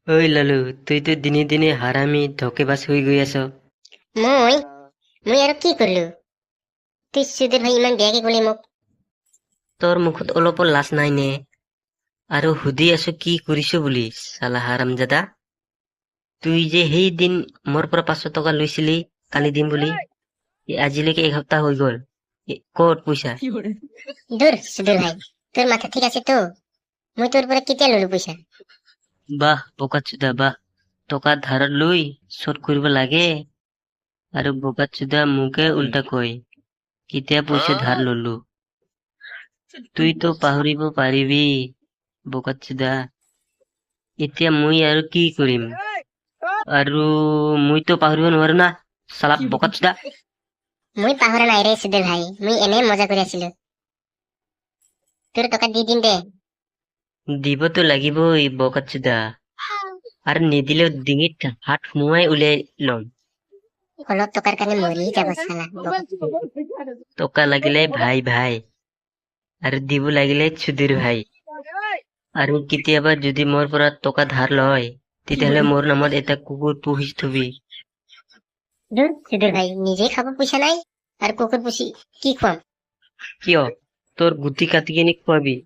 ঐ লালু, তুইতো দিনে দিনে হাৰামি ধকেবাজ হৈ গৈ আছ। মই মই আৰু কি কৰিলো? তুই সুধীৰ ভাই ইমান বেয়াকে ক'লি মোক। তোৰ মুখত অলপো লাজ নাই নে? আৰু সুধি আছো কি কৰিছ বুলি, চালা হাৰামজাদা। তুই যে সেইদিন মোৰ পৰা 500 টকা লৈছিলি কালি দিম বুলি, আজিলৈকে এসপ্তাহ হৈ গ'ল। ক'ত পইচা? দূৰ সুধীৰ ভাই, তোৰ মাথা ঠিক আছে তো? মই তোৰ পৰা কেতিয়া ললো পইচা? বাহ বোকাচোদা বাহ, টকা ধাৰত লৈ শোধ কৰিব লাগে আৰু বোকাচোদা মোকে উল্টা কয় কেতিয়া পইচা ধাৰ ললো। তুইতো পাহৰিব পাৰিবি বোকাচোদা। এতিয়া মই আৰু কি কৰিম? আৰু মইতো পাহৰিব নোৱাৰো না, চালা বোকাচোদা। মই পাহৰা নাই ৰে সুধীৰ ভাই, মই এনে মজা কৰি আছিলো। তোৰ টকা দি দিম দে। দিবতো লাগিবই বোকাচোদা, আৰু নিদিলেও ডিঙিত হাত সোমোৱাই উলিয়াই লম। অলপ টকাৰ কাৰণে মৰি যাব চালা। টকা লাগিলে ভাই ভাই, আৰু দিব লাগিলে সুধীৰ ভাই। আৰু কেতিয়াবা যদি মোৰ পৰা টকা ধাৰ লয়, তেতিয়াহ'লে মোৰ নামত এটা কুকুৰ পুহি থবি। দূৰ সুধীৰ ভাই, নিজে খাব পইচা নাই আৰু কুকুৰ পুষি কি খুৱাম? কিয়? তোৰ গুটি কাটি কিনে খুৱাবি।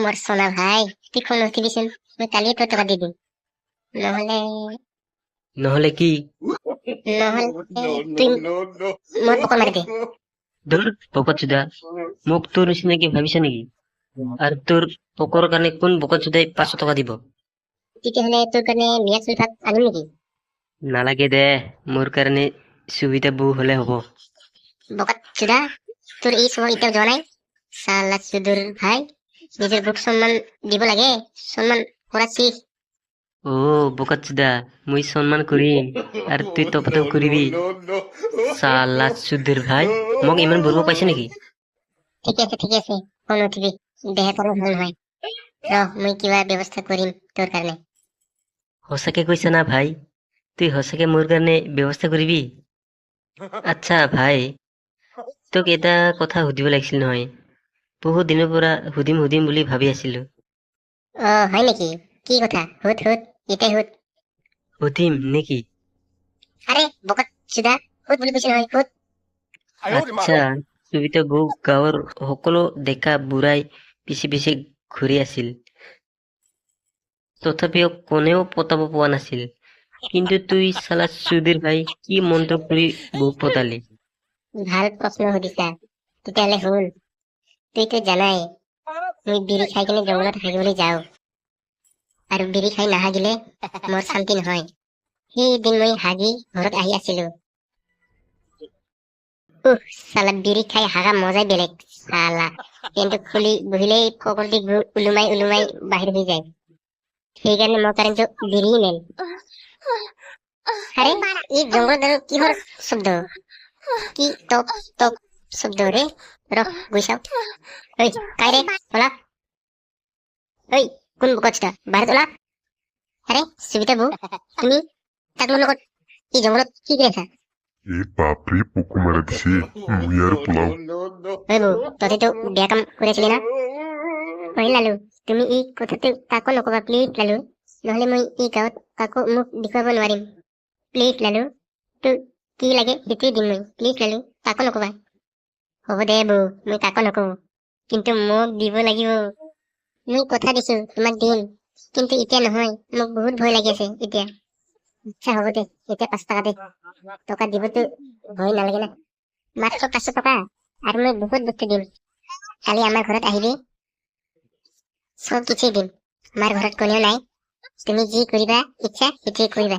মোৰ সোনা ভাই, তুই ফোন নুঠিবিচোন, মই কালিয়ে তোৰ টকা দি দিম। নহলে নহলে কি? তুই মোৰ পকৰ মাৰি দে। ধুৰ বোকাচোদা, মোক তোৰ নিচিনাকে ভাবিছা নেকি? আৰু তোৰ পকৰ কাৰণে কোন বোকাচোদাই 500 টকা দিব? তেতিয়াহলে তোৰ কাৰণে মিয়া চুলি ভাত আনিম নেকি? নালাগে দে, মোৰ কাৰণে সুবিধা বৌ হলে হ'ব। বোকাচোদা, তোৰ এই সময় এতিয়াও যোৱা নাই? চালা সুধীৰ ভাই, নিজেৰ বুক সম্মান দিব লাগে, সম্মান কৰা শিখ। ও বোকাচোদা, মই সন্মান কৰিম আৰু তুই তপতাও কৰিবি। চালা সুধীৰ ভাই, মোক ইমান বৰিব পাইছে নেকি? ঠিক আছে, ফোন উঠিবি, দেহে কৰো ভাল নহয়। মই কিবা ব্যৱস্থা কৰিম তোৰ কাৰণে। সঁচাকে কৈছা না ভাই? তুই সঁচাকে মোৰ কাৰণে ব্যৱস্থা কৰিবি? আচ্ছা ভাই, তোক এটা কথা সুধিব লাগিছিল নহয়। বহুত দিনৰ পৰা সুধিম সুধিম বুলি ভাবি আছিলো। হয় নেকি? কি কথা? হুদ এটাই হুদ। সুধিম নেকি? আরে বোকাচোদা, হুদ বুলি কৈছে নহয়, হুদ। আচ্ছা, সুবিধা বৌ গাঁৱৰ সকলো ডেকা বুঢ়াই পিছে পিছে ঘূৰি আছিল, তথাপিও কোনেও পতাব পোৱা নাছিল। কিন্তু তুই চালা সুধীৰ ভাই কি মন্ত্ৰ কৰি বৌক পতালি? ভাল প্ৰশ্ন সুধিছা। তেতিয়াহলে শুন, তুইতো জানাই মই বিড়ি খাই কিনে জংঘলত হাগিবলৈ যাওঁ, আৰু বিড়ি খাই নাহাগিলে মোৰ শান্তি নহয়। সেইদিন মই হাগি ঘৰত আহি আছিলো। চালা বিড়ি খাই হাগা মজাই বেলেগ। চালা পেনটো খুলি বহিলেই ফকলটি ওলোমাই বাহিৰ হৈ যায়। সেইকাৰণে মোৰ কাৰণেতো বিড়ি মেইন। আৰে এই জঙ্গলত আৰু কিহৰ শব্দ? কি টক টক শব্দ ৰে? ৰহ গৈ চাও। ঐ কাই ৰে, ওলা। ঐ কোন বোকাচোদা, বাহিৰত ওলা। আৰে সুবিধা বৌ, তুমি তাক মোৰ লগত এই জঙ্গলত কি কৰি আছা? এ বাপৰে পোকো মাৰা দিছে, মই আৰু পলাও। ঐ বৌ, তহঁতেতো বেয়া কাম কৰি আছিলি না? ঐ লালু, তুমি এই কথাটো কাকো নকবা প্লিজ লালু, নহলে মই এই গাঁৱত কাকো মুখ দেখুৱাব নোৱাৰিম। প্লিজ লালু, তোৰ কি লাগে সেইটোৱে দিম মই, প্লিজ লালু, কাকো নকবা। হ'ব দে বৌ, মই কাকো নকওঁ, কিন্তু মোক দিব লাগিব। মই কথা দিছো তোমাক দিম, কিন্তু এতিয়া নহয়, মোক বহুত ভয় লাগি আছে এতিয়া। আচ্ছা হ'ব দে, এতিয়া 5 টকা দে। টকা দিবতো ভয় নালাগে না, মাত্ৰ 500 টকা, আৰু মই বহুত বস্তু দিম। কালি আমাৰ ঘৰত আহিবি, চব কিছুই দিম। আমাৰ ঘৰত কোনেও নাই, তুমি যি কৰিবা ইচ্ছা সেইটোৱে কৰিবা।